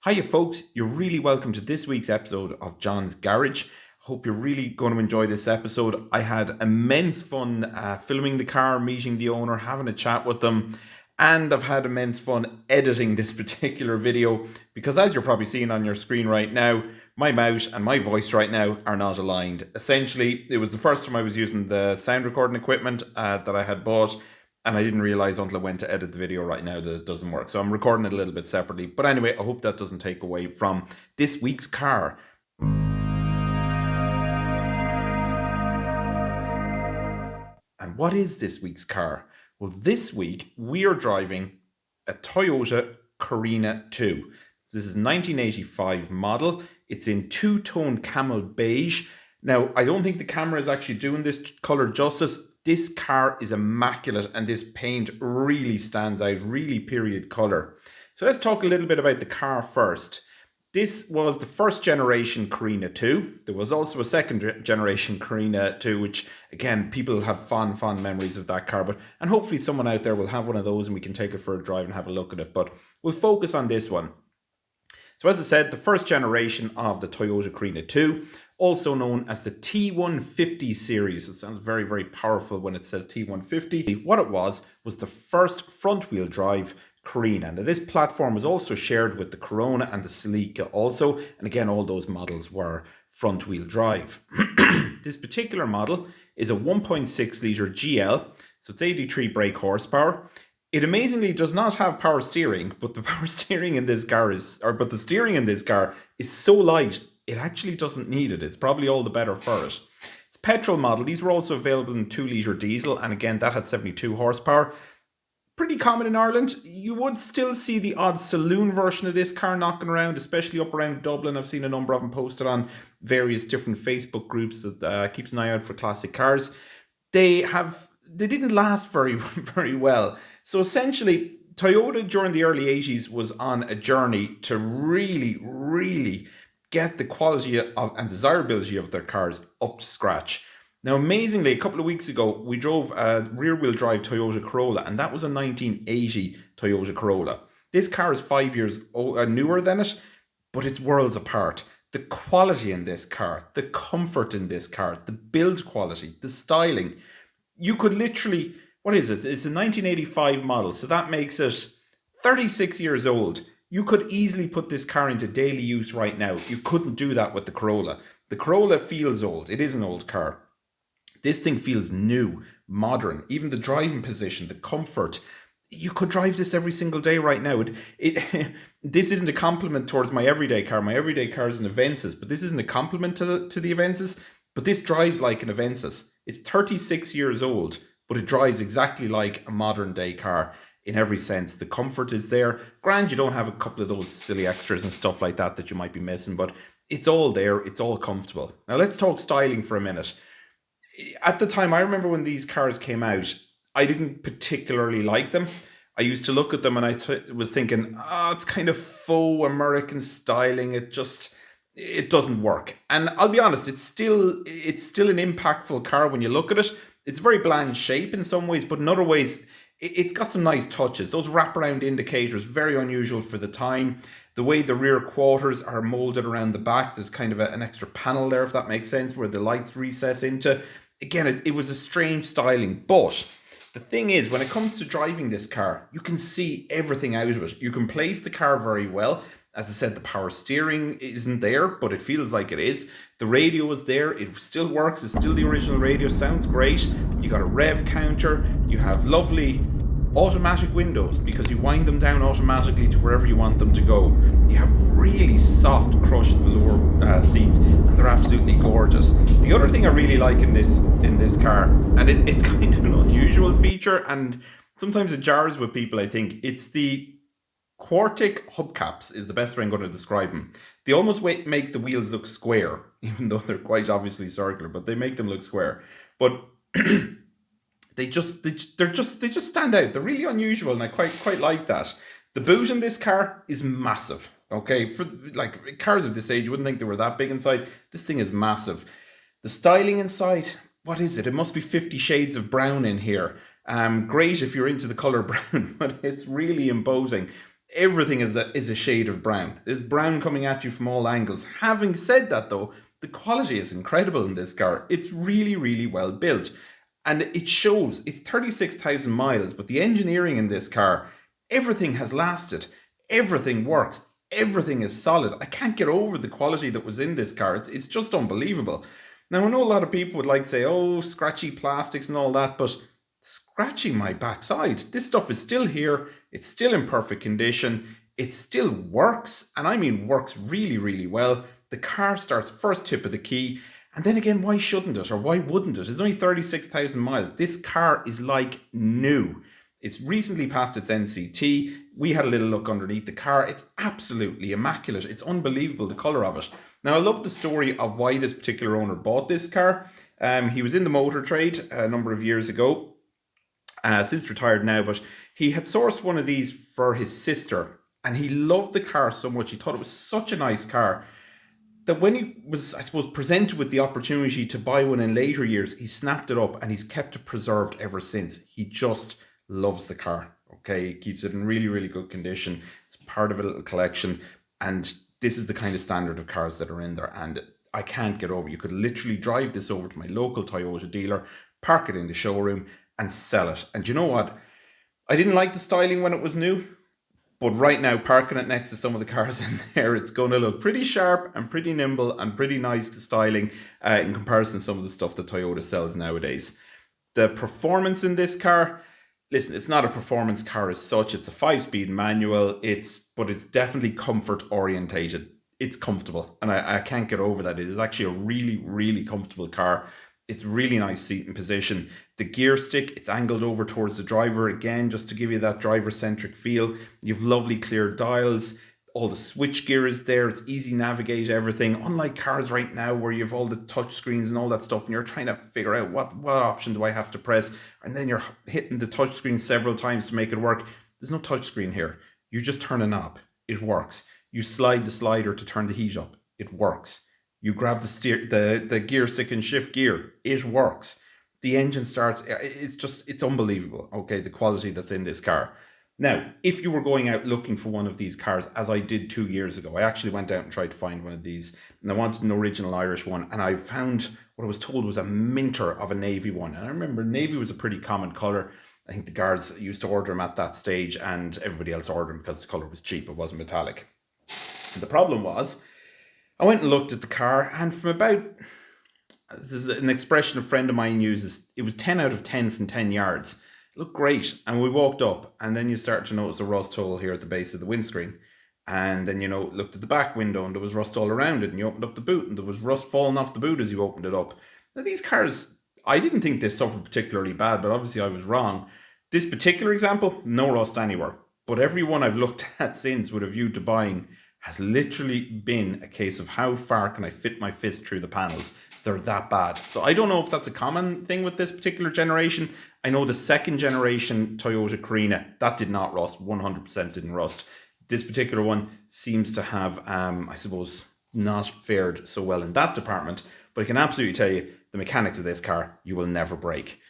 Hiya folks, you're really welcome to this week's episode of John's Garage. Hope you're really going to enjoy this episode. I had immense fun filming the car, meeting the owner, having a chat with them, and I've had immense fun editing this particular video because, as you're probably seeing on your screen right now, my mouth and my voice right now are not aligned. Essentially, it was the first time I was using the sound recording equipment that I had bought, and I didn't realize until I went to edit the video right now that it doesn't work. So I'm recording it a little bit separately. But anyway, I hope that doesn't take away from this week's car. And what is this week's car? Well, this week we are driving a Toyota Carina II. This is 1985 model. It's in two-tone camel beige. Now, I don't think the camera is actually doing this color justice. This car is immaculate and this paint really stands out, really period color. So let's talk a little bit about the car first. This was the first generation Carina II. There was also a second generation Carina II, which again, people have fond memories of that car, and hopefully someone out there will have one of those and we can take it for a drive and have a look at it. But we'll focus on this one. So as I said, the first generation of the Toyota Carina II, also known as the T150 series. It sounds very, very powerful when it says T150. What it was the first front-wheel drive Carina. Now this platform was also shared with the Corona and the Celica also, and again, all those models were front-wheel drive. This particular model is a 1.6 litre GL, so it's 83 brake horsepower. It amazingly does not have power steering, but the steering in this car is so light, it actually doesn't need it. It's probably all the better for it. It's a petrol model. These were also available in 2 litre diesel, and again, that had 72 horsepower. Pretty common in Ireland. You would still see the odd saloon version of this car knocking around, especially up around Dublin. I've seen a number of them posted on various different Facebook groups that keeps an eye out for classic cars. They didn't last very, very well. So essentially, Toyota during the early 80s was on a journey to really, really get the quality of and desirability of their cars up to scratch. Now, amazingly, a couple of weeks ago, we drove a rear-wheel drive Toyota Corolla, and that was a 1980 Toyota Corolla. This car is 5 years newer than it, but it's worlds apart. The quality in this car, the comfort in this car, the build quality, the styling. You could literally, what is it? It's a 1985 model, so that makes it 36 years old. You could easily put this car into daily use right now. You couldn't do that with the Corolla. The Corolla feels old. It is an old car. This thing feels new, modern. Even the driving position, the comfort. You could drive this every single day right now. This isn't a compliment towards my everyday car. My everyday car is an Avensis, but this isn't a compliment to the Avensis. But this drives like an Avensis. It's 36 years old, but it drives exactly like a modern day car in every sense. The comfort is there. Grand, you don't have a couple of those silly extras and stuff like that you might be missing, but it's all there. It's all comfortable. Now let's talk styling for a minute. At the time, I remember when these cars came out, I didn't particularly like them. I used to look at them and I was thinking, it's kind of faux American styling. It doesn't work. And I'll be honest, it's still an impactful car when you look at it. It's a very bland shape in some ways, but in other ways, it's got some nice touches. Those wraparound indicators, very unusual for the time. The way the rear quarters are molded around the back, there's kind of an extra panel there, if that makes sense, where the lights recess into. Again, it was a strange styling, but the thing is, when it comes to driving this car, you can see everything out of it. You can place the car very well. As I said, the power steering isn't there, but it feels like it is. The radio is there. It still works. It's still the original radio. Sounds great. You got a rev counter. You have lovely automatic windows because you wind them down automatically to wherever you want them to go. You have really soft crushed velour seats, and they're absolutely gorgeous. The other thing I really like in this car, and it's kind of an unusual feature, and sometimes it jars with people, I think, it's the quartic hubcaps is the best way I'm going to describe them. They almost make the wheels look square, even though they're quite obviously circular, but they make them look square. But they just stand out. They're really unusual, and I quite like that. The boot in this car is massive. Okay, for like cars of this age, you wouldn't think they were that big inside. This thing is massive. The styling inside, what is it? It must be 50 shades of brown in here. Great if you're into the color brown, but it's really imposing. everything is a shade of brown. There's brown coming at you from all angles. Having said that though, the quality is incredible in this car. It's really, really well built. And it shows. It's 36,000 miles, but the engineering in this car, everything has lasted. Everything works. Everything is solid. I can't get over the quality that was in this car. It's just unbelievable. Now, I know a lot of people would like to say, oh, scratchy plastics and all that, but scratching my backside. This stuff is still here. It's still in perfect condition. It still works, and I mean works really, really well. The car starts first tip of the key, and then again, why shouldn't it, or why wouldn't it? It's only 36,000 miles. This car is like new. It's recently passed its NCT. We had a little look underneath the car. It's absolutely immaculate. It's unbelievable, the colour of it. Now, I love the story of why this particular owner bought this car. He was in the motor trade a number of years ago. Since retired now, but he had sourced one of these for his sister, and he loved the car so much. He thought it was such a nice car that when he was, I suppose, presented with the opportunity to buy one in later years, he snapped it up and he's kept it preserved ever since. He just loves the car. Okay, he keeps it in really, really good condition. It's part of a little collection, and this is the kind of standard of cars that are in there, and I can't get over. You could literally drive this over to my local Toyota dealer, park it in the showroom, and sell it. And you know what? I didn't like the styling when it was new, but right now, parking it next to some of the cars in there, it's going to look pretty sharp and pretty nimble and pretty nice styling in comparison to some of the stuff that Toyota sells nowadays. The performance in this car, listen, it's not a performance car as such. It's a 5-speed manual. But it's definitely comfort orientated. It's comfortable, and I can't get over that. It is actually a really, really comfortable car. It's really nice seating position. The gear stick, it's angled over towards the driver again, just to give you that driver-centric feel. You've lovely clear dials. All the switch gear is there. It's easy to navigate everything. Unlike cars right now where you've all the touch screens and all that stuff, and you're trying to figure out what option do I have to press, and then you're hitting the touch screen several times to make it work. There's no touch screen here. You just turn a knob. It works. You slide the slider to turn the heat up. It works. You grab the gear stick and shift gear. It works. The engine starts. It's unbelievable. Okay, the quality that's in this car. Now, if you were going out looking for one of these cars, as I did 2 years ago, I actually went out and tried to find one of these, and I wanted an original Irish one, and I found what I was told was a minter of a navy one. And I remember navy was a pretty common colour. I think the guards used to order them at that stage, and everybody else ordered them because the colour was cheap. It wasn't metallic. And the problem was, I went and looked at the car, and from about, this is an expression a friend of mine uses, it was 10 out of 10 from 10 yards. It looked great. And we walked up, and then you start to notice a rust hole here at the base of the windscreen. And then, looked at the back window, and there was rust all around it. And you opened up the boot, and there was rust falling off the boot as you opened it up. Now, these cars, I didn't think they suffered particularly bad, but obviously I was wrong. This particular example, no rust anywhere. But every one I've looked at since with a view to buying has literally been a case of how far can I fit my fist through the panels. They're that bad. So I don't know if that's a common thing with this particular generation. I know the second generation Toyota Carina, that did not rust, 100% didn't rust. This particular one seems to have, I suppose, not fared so well in that department. But I can absolutely tell you, the mechanics of this car, you will never break.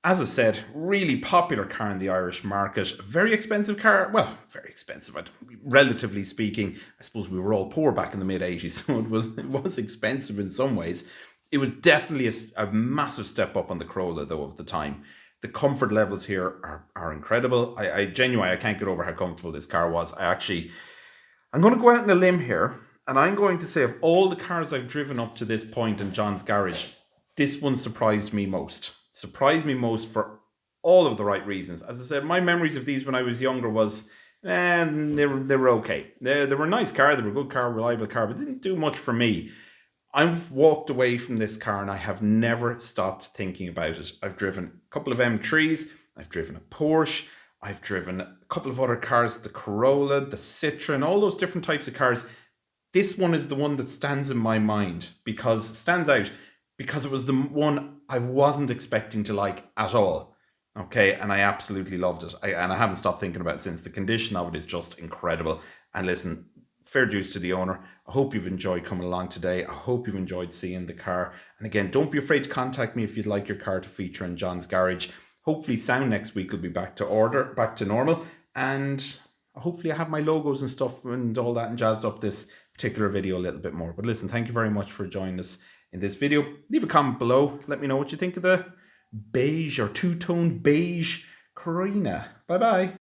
As I said, really popular car in the Irish market. Very expensive car. Well, very expensive, relatively speaking. I suppose we were all poor back in the mid-80s, so it was expensive in some ways. It was definitely a massive step up on the Corolla, though, of the time. The comfort levels here are incredible. I genuinely, I can't get over how comfortable this car was. I'm going to go out on a limb here, and I'm going to say of all the cars I've driven up to this point in John's garage, this one surprised me most. Surprised me most for all of the right reasons. As I said, my memories of these when I was younger was, they were okay. They were a nice car, they were a good car, reliable car, but didn't do much for me. I've walked away from this car and I have never stopped thinking about it. I've driven a couple of M3s, I've driven a Porsche, I've driven a couple of other cars, the Corolla, the Citroen, all those different types of cars. This one is the one that stands in my mind stands out because it was the one I wasn't expecting to like at all. Okay, and I absolutely loved it. And I haven't stopped thinking about it since. The condition of it is just incredible. And listen, fair dues to the owner. I hope you've enjoyed coming along today. I hope you've enjoyed seeing the car. And again, don't be afraid to contact me if you'd like your car to feature in John's garage. Hopefully sound next week will be back to normal. And Hopefully I have my logos and stuff and all that and jazzed up this particular video a little bit more. But listen, thank you very much for joining us in this video. Leave a comment below. Let me know what you think of the beige or two-tone beige Carina. Bye-bye.